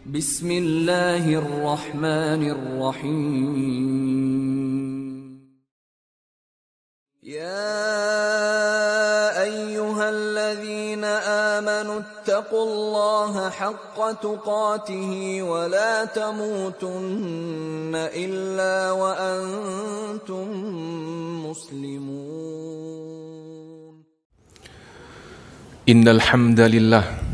Bismillahirrahmanirrahim. Ya ayyuhalladzina amanu ittaqullaha haqqa tuqatih wa la tamutunna illa wa antum muslimun. Innal hamdalillah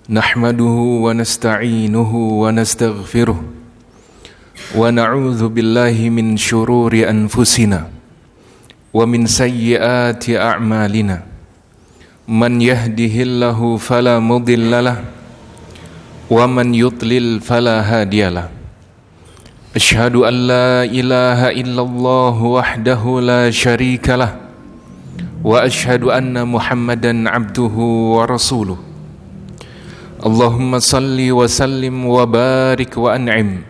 nahmaduhu wa nasta'inuhu wa nastaghfiruh wa na'udzu billahi min syururi anfusina wa min sayyiati a'malina. Man yahdihillahu fala mudhillalah wa man yudlil fala hadiyalah. Asyhadu an la ilaha illallah wahdahu la syarikalah wa asyhadu anna Muhammadan abduhu wa rasuluh. Allahumma salli wa sallim wa barik wa an'im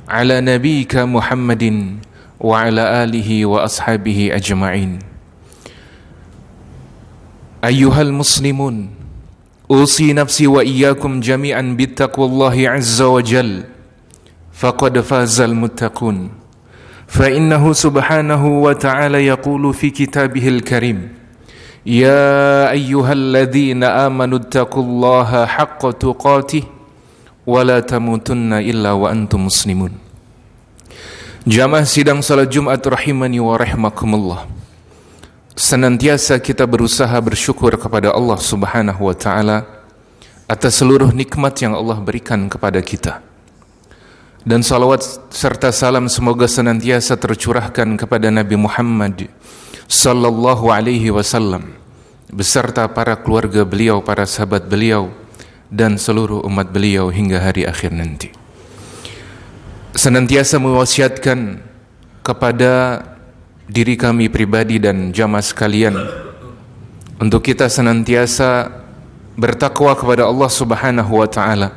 ala nabiyyika Muhammadin wa ala alihi wa ashabihi ajma'in. Ayyuhal muslimun, usi nafsi wa iyyakum jami'an bittaqwallahi azza wa jal, faqad fazal muttaqun. Fa innahu subhanahu wa ta'ala yaqulu fi kitabihil karim, ya ayyuhalladzina amanu ittaqullaha haqqa tuqatih wa la tamutunna illa wa antum muslimun. Jamaah sidang salat Jumat rahimani wa rahimakumullah. Senantiasa kita berusaha bersyukur kepada Allah Subhanahu wa taala atas seluruh nikmat yang Allah berikan kepada kita. Dan salawat serta salam semoga senantiasa tercurahkan kepada Nabi Muhammad sallallahu alaihi wasallam beserta para keluarga beliau, para sahabat beliau dan seluruh umat beliau hingga hari akhir nanti. Senantiasa mewasiatkan kepada diri kami pribadi dan jamaah sekalian untuk kita senantiasa bertakwa kepada Allah Subhanahu wa taala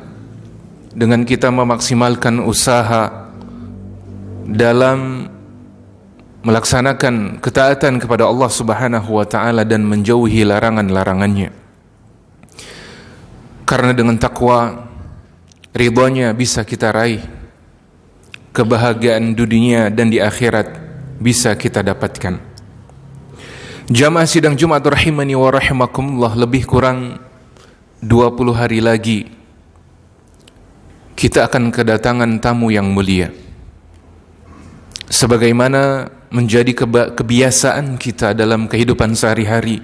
dengan kita memaksimalkan usaha dalam melaksanakan ketaatan kepada Allah Subhanahu wa taala dan menjauhi larangan-larangannya. Karena dengan takwa ridhonya bisa kita raih, kebahagiaan dunia dan di akhirat bisa kita dapatkan. Jamaah sidang Jumat rahimani wa rahimakumullah, lebih kurang 20 hari lagi kita akan kedatangan tamu yang mulia. Sebagaimana menjadi kebiasaan kita dalam kehidupan sehari-hari,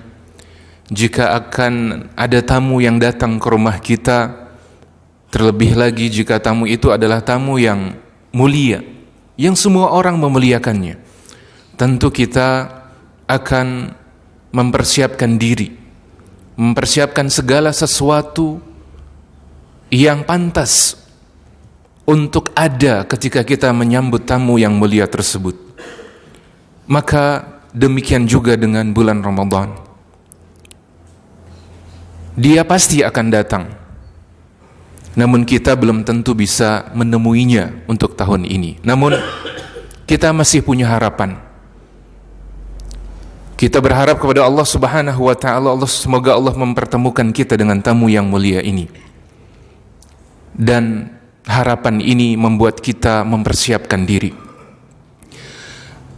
jika akan ada tamu yang datang ke rumah kita, terlebih lagi jika tamu itu adalah tamu yang mulia, yang semua orang memuliakannya, tentu kita akan mempersiapkan diri, mempersiapkan segala sesuatu yang pantas untuk ada ketika kita menyambut tamu yang mulia tersebut. Maka demikian juga dengan bulan Ramadan. Dia pasti akan datang, namun kita belum tentu bisa menemuinya untuk tahun ini. Namun kita masih punya harapan. Kita berharap kepada Allah Subhanahu wa taala, semoga Allah mempertemukan kita dengan tamu yang mulia ini. Dan harapan ini membuat kita mempersiapkan diri.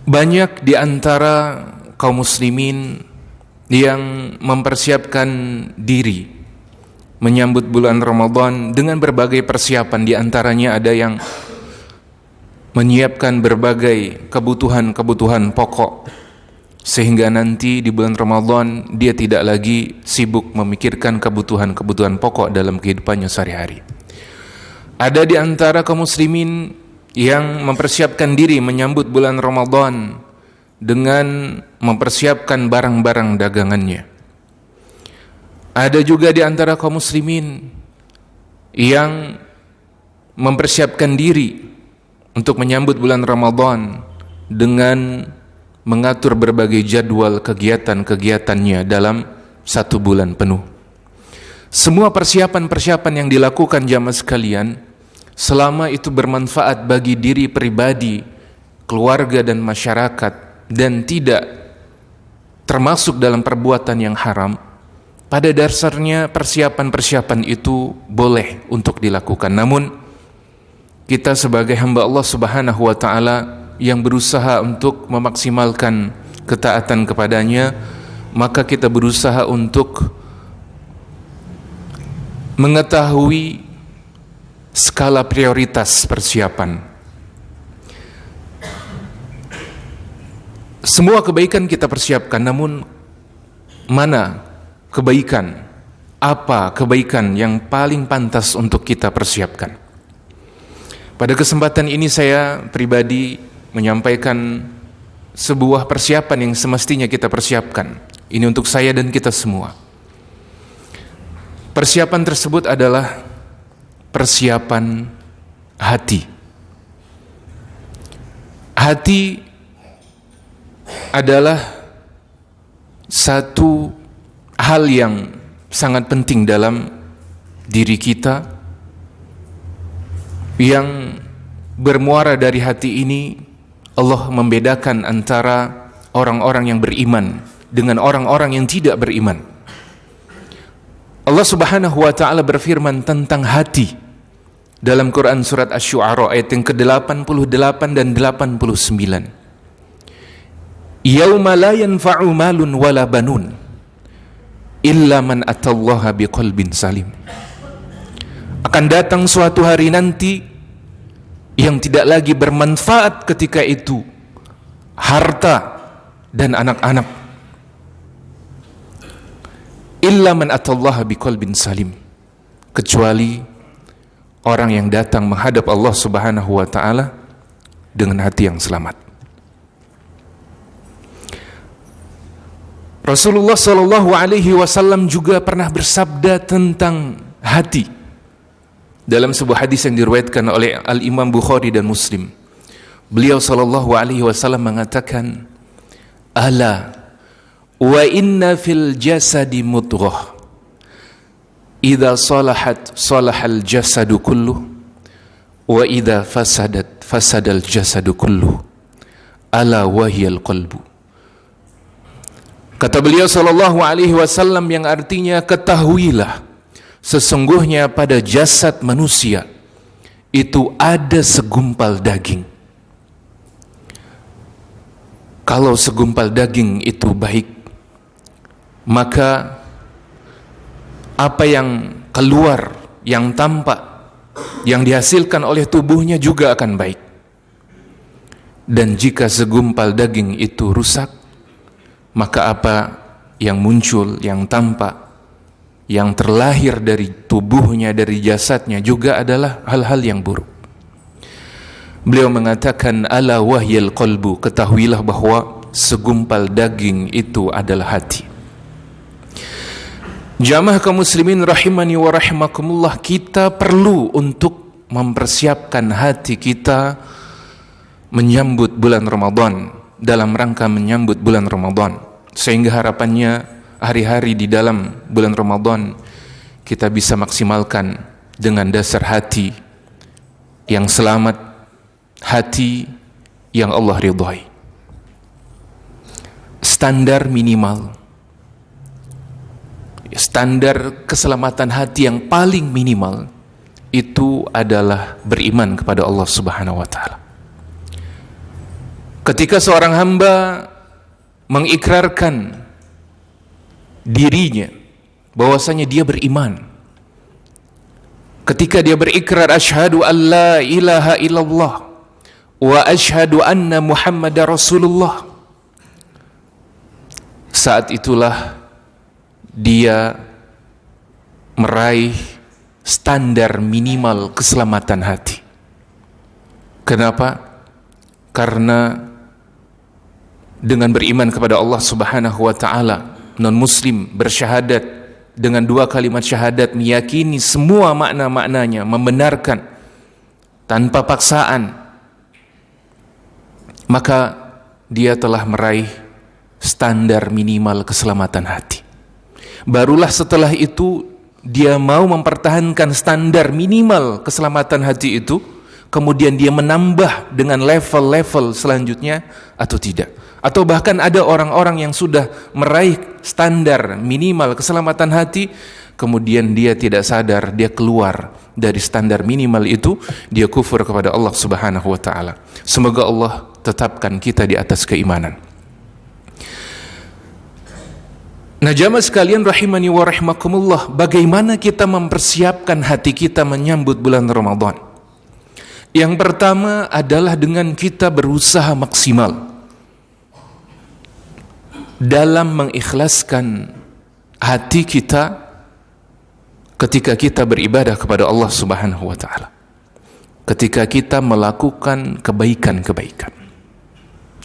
Banyak di antara kaum muslimin yang mempersiapkan diri menyambut bulan Ramadan dengan berbagai persiapan. Di antaranya ada yang menyiapkan berbagai kebutuhan-kebutuhan pokok, sehingga nanti di bulan Ramadan dia tidak lagi sibuk memikirkan kebutuhan-kebutuhan pokok dalam kehidupannya sehari-hari. Ada di antara kaum muslimin yang mempersiapkan diri menyambut bulan Ramadan dengan mempersiapkan barang-barang dagangannya. Ada juga di antara kaum muslimin yang mempersiapkan diri untuk menyambut bulan Ramadan dengan mengatur berbagai jadwal kegiatan-kegiatannya dalam 1 bulan penuh. Semua persiapan-persiapan yang dilakukan jamaah sekalian, selama itu bermanfaat bagi diri pribadi, keluarga dan masyarakat, dan tidak termasuk dalam perbuatan yang haram, pada dasarnya persiapan-persiapan itu boleh untuk dilakukan. Namun kita sebagai hamba Allah Subhanahu wa taala yang berusaha untuk memaksimalkan ketaatan kepadanya, maka kita berusaha untuk mengetahui skala prioritas persiapan. Semua kebaikan kita persiapkan, namun mana kebaikan, apa kebaikan yang paling pantas untuk kita persiapkan? Pada kesempatan ini saya pribadi menyampaikan sebuah persiapan yang semestinya kita persiapkan. Ini untuk saya dan kita semua. Persiapan tersebut adalah persiapan hati. Hati adalah satu hal yang sangat penting dalam diri kita, yang bermuara dari hati ini Allah membedakan antara orang-orang yang beriman dengan orang-orang yang tidak beriman. Allah Subhanahu wa taala berfirman tentang hati dalam Quran surat Asy-Syu'ara ayat yang ke-88 dan 89. Yauma la yanfa'u malun wala banun illa man atallaha biqalbin salim. Akan datang suatu hari nanti yang tidak lagi bermanfaat ketika itu harta dan anak-anak, illa man atallaha biqalbin salim, kecuali orang yang datang menghadap Allah Subhanahu wa taala dengan hati yang selamat. Rasulullah sallallahu alaihi wasallam juga pernah bersabda tentang hati dalam sebuah hadis yang diriwayatkan oleh Al-Imam Bukhari dan Muslim. Beliau sallallahu alaihi wasallam mengatakan, "Ala wa inna fil jasadi mudghah idza salahat salahal jasadu kulluh wa idza fasadat fasadal jasadu kulluh ala wahiyal qalbu." Kata beliau sallallahu alaihi wasallam, yang artinya ketahuilah sesungguhnya pada jasad manusia itu ada segumpal daging. Kalau segumpal daging itu baik, maka apa yang keluar, yang tampak, yang dihasilkan oleh tubuhnya juga akan baik. Dan jika segumpal daging itu rusak, maka apa yang muncul, yang tampak, yang terlahir dari tubuhnya, dari jasadnya juga adalah hal-hal yang buruk. Beliau mengatakan, ala wahyal qalbu, ketahuilah bahwa segumpal daging itu adalah hati. Jamaah kaum muslimin rahimani wa rahimakumullah, kita perlu untuk mempersiapkan hati kita menyambut bulan Ramadan, dalam rangka menyambut bulan Ramadan, sehingga harapannya hari-hari di dalam bulan Ramadan kita bisa maksimalkan dengan dasar hati yang selamat, hati yang Allah ridhai. Standar minimal, standar keselamatan hati yang paling minimal itu adalah beriman kepada Allah Subhanahu wa taala. Ketika seorang hamba mengikrarkan dirinya bahwasanya dia beriman, ketika dia berikrar asyhadu an la ilaha illallah wa asyhadu anna Muhammadar Rasulullah, saat itulah dia meraih standar minimal keselamatan hati. Kenapa? Karena dengan beriman kepada Allah Subhanahu wa taala, non-muslim bersyahadat dengan dua kalimat syahadat, meyakini semua makna-maknanya, membenarkan tanpa paksaan, maka dia telah meraih standar minimal keselamatan hati. Barulah setelah itu dia mau mempertahankan standar minimal keselamatan hati itu, kemudian dia menambah dengan level-level selanjutnya atau tidak. Atau bahkan ada orang-orang yang sudah meraih standar minimal keselamatan hati, kemudian dia tidak sadar, dia keluar dari standar minimal itu, dia kufur kepada Allah Subhanahu wa taala. Semoga Allah tetapkan kita di atas keimanan. Nah, jamaah sekalian rahimani wa rahimakumullah, bagaimana kita mempersiapkan hati kita menyambut bulan Ramadan? Yang pertama adalah dengan kita berusaha maksimal dalam mengikhlaskan hati kita ketika kita beribadah kepada Allah Subhanahu wa taala. Ketika kita melakukan kebaikan-kebaikan.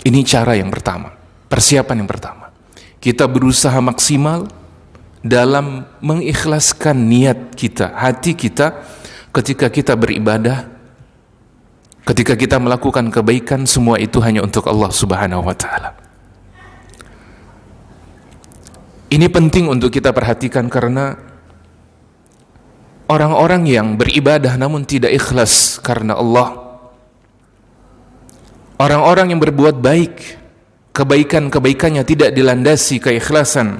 Ini cara yang pertama, persiapan yang pertama. Kita berusaha maksimal dalam mengikhlaskan niat kita, hati kita ketika kita beribadah, ketika kita melakukan kebaikan, semua itu hanya untuk Allah Subhanahu wa taala. Ini penting untuk kita perhatikan karena orang-orang yang beribadah namun tidak ikhlas karena Allah, orang-orang yang berbuat baik, kebaikan-kebaikannya tidak dilandasi keikhlasan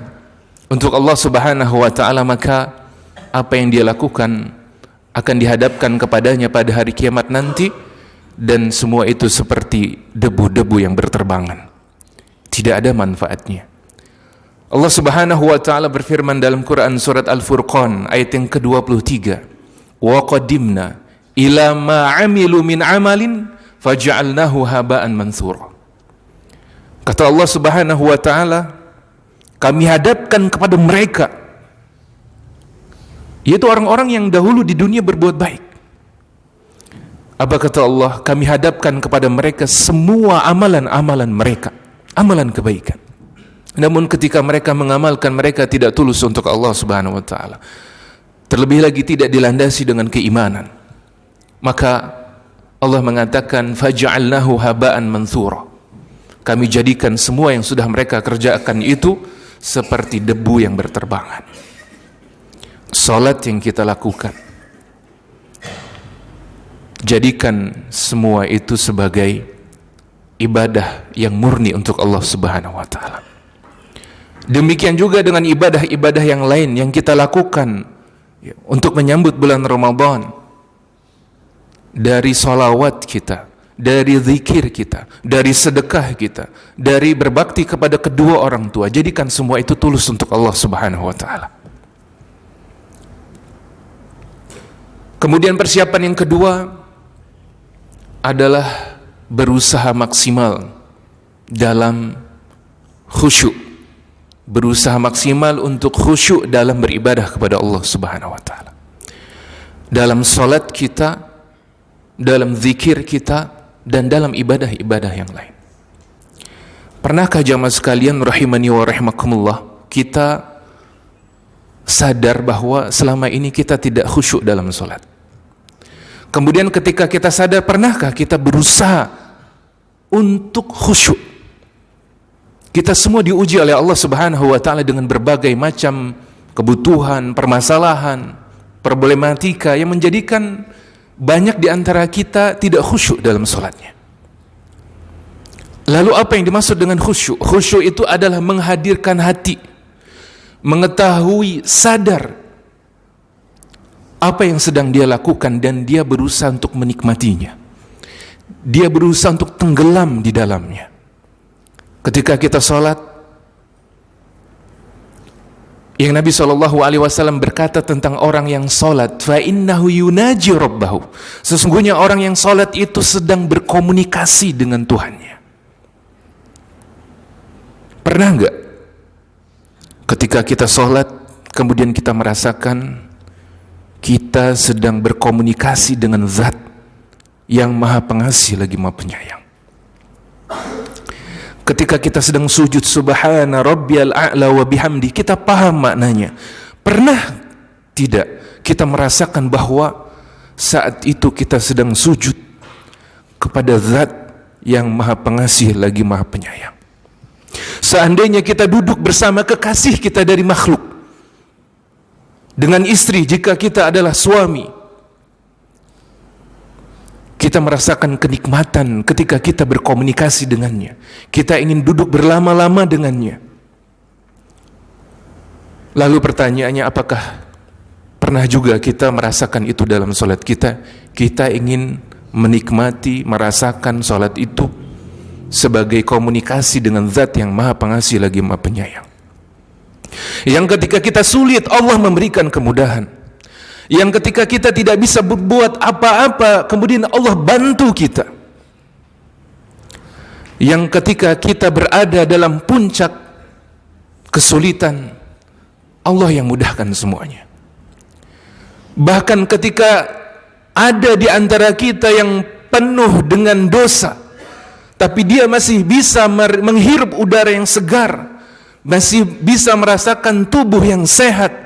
untuk Allah Subhanahu wa taala, maka apa yang dia lakukan akan dihadapkan kepadanya pada hari kiamat nanti, dan semua itu seperti debu-debu yang berterbangan, tidak ada manfaatnya. Allah Subhanahu wa taala berfirman dalam Quran surat Al-Furqan ayat yang ke-23, "Wa qadimna ila ma 'amilu min 'amalin faj'alnahu haba'an mansura." Kata Allah Subhanahu wa taala, kami hadapkan kepada mereka, yaitu orang-orang yang dahulu di dunia berbuat baik. Apa kata Allah? Kami hadapkan kepada mereka semua amalan-amalan mereka, amalan kebaikan. Namun ketika mereka mengamalkan, mereka tidak tulus untuk Allah Subhanahu wa taala. Terlebih lagi tidak dilandasi dengan keimanan. Maka Allah mengatakan faj'alnahu haba'an mansura. Kami jadikan semua yang sudah mereka kerjakan itu seperti debu yang berterbangan. Salat yang kita lakukan, jadikan semua itu sebagai ibadah yang murni untuk Allah Subhanahu wa taala. Demikian juga dengan ibadah-ibadah yang lain yang kita lakukan untuk menyambut bulan Ramadan. Dari salawat kita, dari zikir kita, dari sedekah kita, dari berbakti kepada kedua orang tua, jadikan semua itu tulus untuk Allah Subhanahu wa taala. Kemudian persiapan yang kedua adalah berusaha maksimal dalam khusyuk. Berusaha maksimal untuk khusyuk dalam beribadah kepada Allah Subhanahu wa taala. Dalam salat kita, dalam zikir kita, dan dalam ibadah-ibadah yang lain. Pernahkah jamaah sekalian rahimani wa rahimakumullah, kita sadar bahwa selama ini kita tidak khusyuk dalam salat? Kemudian ketika kita sadar, pernahkah kita berusaha untuk khusyuk? Kita semua diuji oleh Allah Subhanahu wa taala dengan berbagai macam kebutuhan, permasalahan, problematika yang menjadikan banyak di antara kita tidak khusyuk dalam salatnya. Lalu apa yang dimaksud dengan khusyuk? Khusyuk itu adalah menghadirkan hati, mengetahui, sadar apa yang sedang dia lakukan dan dia berusaha untuk menikmatinya. Dia berusaha untuk tenggelam di dalamnya. Ketika kita sholat, yang Nabi SAW berkata tentang orang yang sholat, fa innahu yunaji rabbahu. Sesungguhnya orang yang sholat itu sedang berkomunikasi dengan Tuhannya. Pernah enggak ketika kita sholat kemudian kita merasakan kita sedang berkomunikasi dengan Zat yang Maha Pengasih lagi Maha Penyayang? Ketika kita sedang sujud subhana rabbiyal a'la wa bihamdi, kita paham maknanya. Pernah tidak kita merasakan bahwa saat itu kita sedang sujud kepada Zat yang Maha Pengasih lagi Maha Penyayang? Seandainya kita duduk bersama kekasih kita dari makhluk, dengan istri jika kita adalah suami, kita Kita merasakan kenikmatan ketika kita berkomunikasi dengannya. Kita ingin duduk berlama-lama dengannya. Lalu pertanyaannya, apakah pernah juga kita merasakan itu dalam sholat kita? Kita ingin menikmati, merasakan sholat itu sebagai komunikasi dengan zat yang maha pengasih lagi maha penyayang. Yang ketika kita sulit, Allah memberikan kemudahan. Yang ketika kita tidak bisa berbuat apa-apa, kemudian Allah bantu kita. Yang ketika kita berada dalam puncak kesulitan, Allah yang mudahkan semuanya. Bahkan ketika ada di antara kita yang penuh dengan dosa, tapi dia masih bisa menghirup udara yang segar, masih bisa merasakan tubuh yang sehat,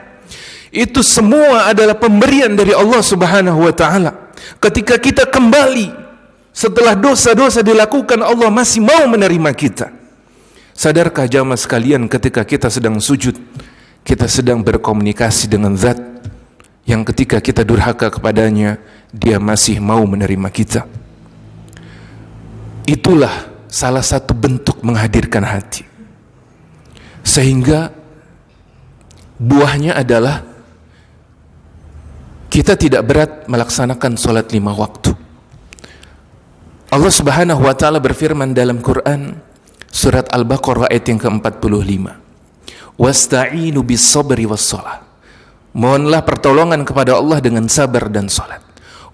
itu semua adalah pemberian dari Allah Subhanahu wa ta'ala. Ketika kita kembali setelah dosa-dosa dilakukan, Allah masih mau menerima kita. Sadarkah jamaah sekalian, ketika kita sedang sujud, kita sedang berkomunikasi dengan zat yang ketika kita durhaka kepadanya, dia masih mau menerima kita. Itulah salah satu bentuk menghadirkan hati. Sehingga buahnya adalah kita tidak berat melaksanakan sholat 5 waktu. Allah Subhanahu wa ta'ala berfirman dalam Quran surat Al-Baqarah ayat yang ke-45, wasta'inu bis sabri was shalah. Mohonlah pertolongan kepada Allah dengan sabar dan salat.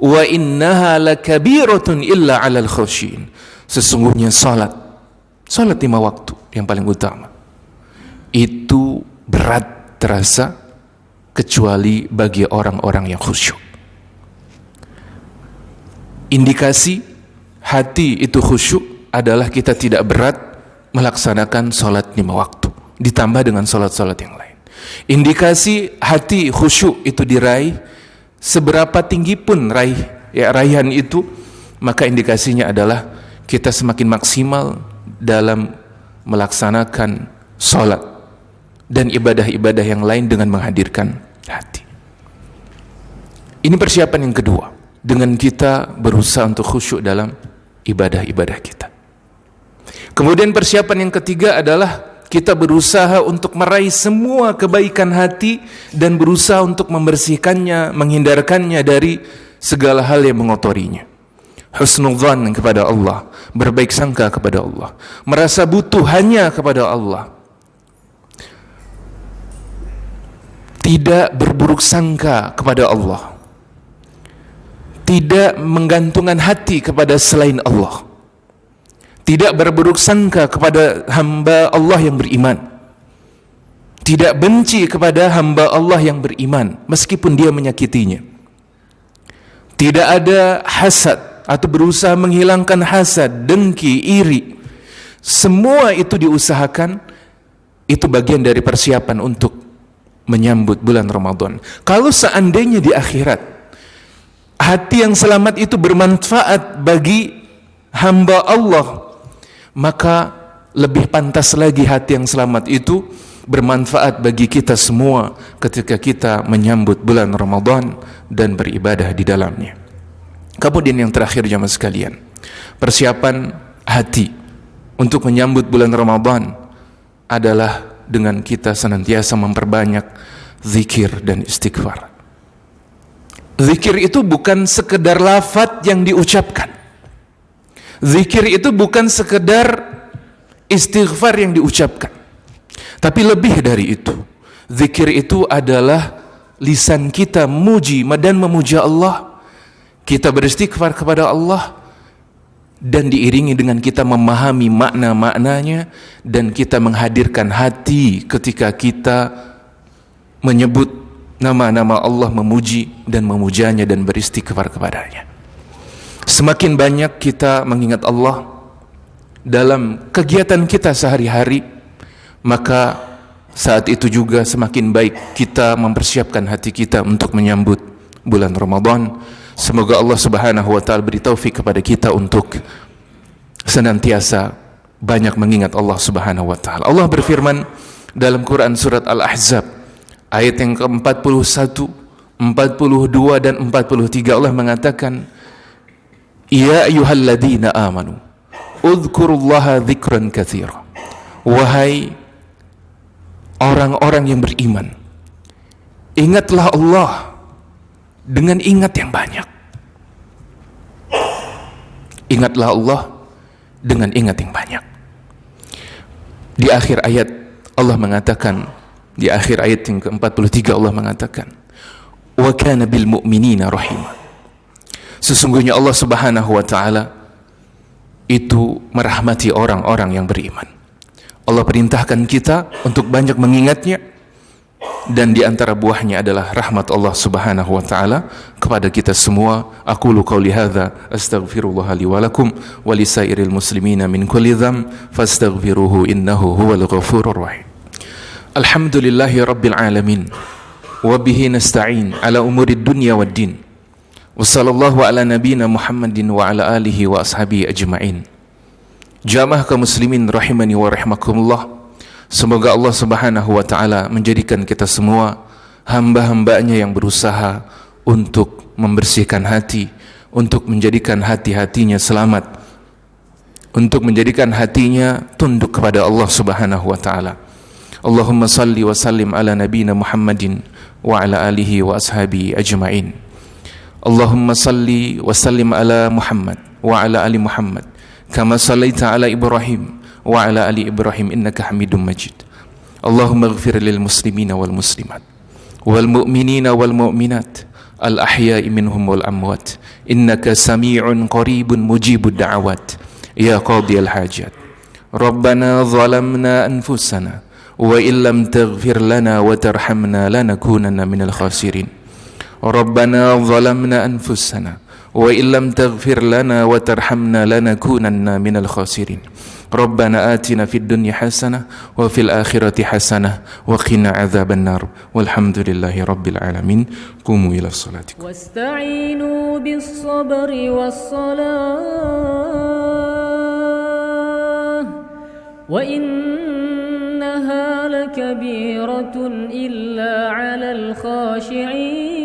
Wa innaha lakabiratun illa 'alal khasyin. Sesungguhnya salat 5 waktu yang paling utama itu berat terasa kecuali bagi orang-orang yang khusyuk. Indikasi hati itu khusyuk adalah kita tidak berat melaksanakan sholat 5 waktu ditambah dengan sholat-sholat yang lain. Indikasi hati khusyuk itu diraih, seberapa tinggi pun raihan itu, maka indikasinya adalah kita semakin maksimal dalam melaksanakan sholat dan ibadah-ibadah yang lain dengan menghadirkan hati. Ini persiapan yang kedua, dengan kita berusaha untuk khusyuk dalam ibadah-ibadah kita. Kemudian persiapan yang ketiga adalah kita berusaha untuk meraih semua kebaikan hati dan berusaha untuk membersihkannya, menghindarkannya dari segala hal yang mengotorinya. Husnudzan kepada Allah, berbaik sangka kepada Allah, merasa butuh hanya kepada Allah, tidak berburuk sangka kepada Allah, tidak menggantungkan hati kepada selain Allah, tidak berburuk sangka kepada hamba Allah yang beriman, tidak benci kepada hamba Allah yang beriman meskipun dia menyakitinya, tidak ada hasad atau berusaha menghilangkan hasad, dengki, iri. Semua itu diusahakan. Itu bagian dari persiapan untuk menyambut bulan Ramadan. Kalau seandainya di akhirat hati yang selamat itu bermanfaat bagi hamba Allah, maka lebih pantas lagi hati yang selamat itu bermanfaat bagi kita semua ketika kita menyambut bulan Ramadan dan beribadah di dalamnya. Kemudian yang terakhir jamaah sekalian, persiapan hati untuk menyambut bulan Ramadan adalah dengan kita senantiasa memperbanyak zikir dan istighfar. Zikir itu bukan sekedar lafaz yang diucapkan. Zikir itu bukan sekedar istighfar yang diucapkan. Tapi lebih dari itu. Zikir itu adalah lisan kita memuji dan memuja Allah. Kita beristighfar kepada Allah dan diiringi dengan kita memahami makna-maknanya dan kita menghadirkan hati ketika kita menyebut nama-nama Allah, memuji dan memujanya dan beristighfar kepadanya. Semakin banyak kita mengingat Allah dalam kegiatan kita sehari-hari, maka saat itu juga semakin baik kita mempersiapkan hati kita untuk menyambut bulan Ramadan. Semoga Allah Subhanahu wa ta'ala beri taufik kepada kita untuk senantiasa banyak mengingat Allah Subhanahu wa ta'ala. Allah berfirman dalam Quran surat Al-Ahzab ayat yang ke-41, 42 dan 43, Allah mengatakan, Ya ayyuhalladzina amanu udhkurullaha dzikran katsira. Wahai orang-orang yang beriman, ingatlah Allah dengan ingat yang banyak. Ingatlah Allah dengan ingat yang banyak. Di akhir ayat Allah mengatakan, di akhir ayat yang ke-43 Allah mengatakan, wa kana bil mu'minina rahima. Sesungguhnya Allah Subhanahu wa taala itu merahmati orang-orang yang beriman. Allah perintahkan kita untuk banyak mengingatnya, dan di antara buahnya adalah rahmat Allah Subhanahu wa taala kepada kita semua. Aqulu qouli hadza astaghfirullah li wa lakum wa lisairil muslimina min kulli dzamb fastaghfiruhu innahu huwal ghafurur rahim. Alhamdulillahi rabbil alamin wa bihi nasta'in ala umurid dunya waddin. Wa sallallahu ala nabiyyina Muhammadin wa ala alihi wa ashabihi ajma'in. Jamaah kaum muslimin rahimani wa rahimakumullah. Semoga Allah Subhanahu wa taala menjadikan kita semua hamba-hambanya yang berusaha untuk membersihkan hati, untuk menjadikan hati-hatinya selamat, untuk menjadikan hatinya tunduk kepada Allah Subhanahu wa taala. Allahumma salli wa sallim ala nabiyyina Muhammadin wa ala alihi wa ashabihi ajma'in. Allahumma salli wa sallim ala Muhammad wa ala ali Muhammad kama sallaita ala Ibrahim wa ala ali Ibrahim innaka Hamidum Majid. Allahumma ighfir lil muslimina wal muslimat wal mu'minina wal mu'minat al ahya'i minhum wal amwat innaka sami'un qaribun mujibud da'awat ya qadiyal hajat. Rabbana zalamna anfusana wa illam taghfir lana wa tarhamna lanakunanna minal khasirin. Rabbana zalamna anfusana wa illam taghfir lana wa tarhamna lanakunanna minal khasirin. Rabbana atina fid dunya hasanah wa fil akhirati hasanah wa qina adzaban nar. Walhamdulillahi rabbil alamin. Qumu ila salatikum. Wasta'inu bis sabri was salah wa innaha lakabiratun illa 'alal khashi'in.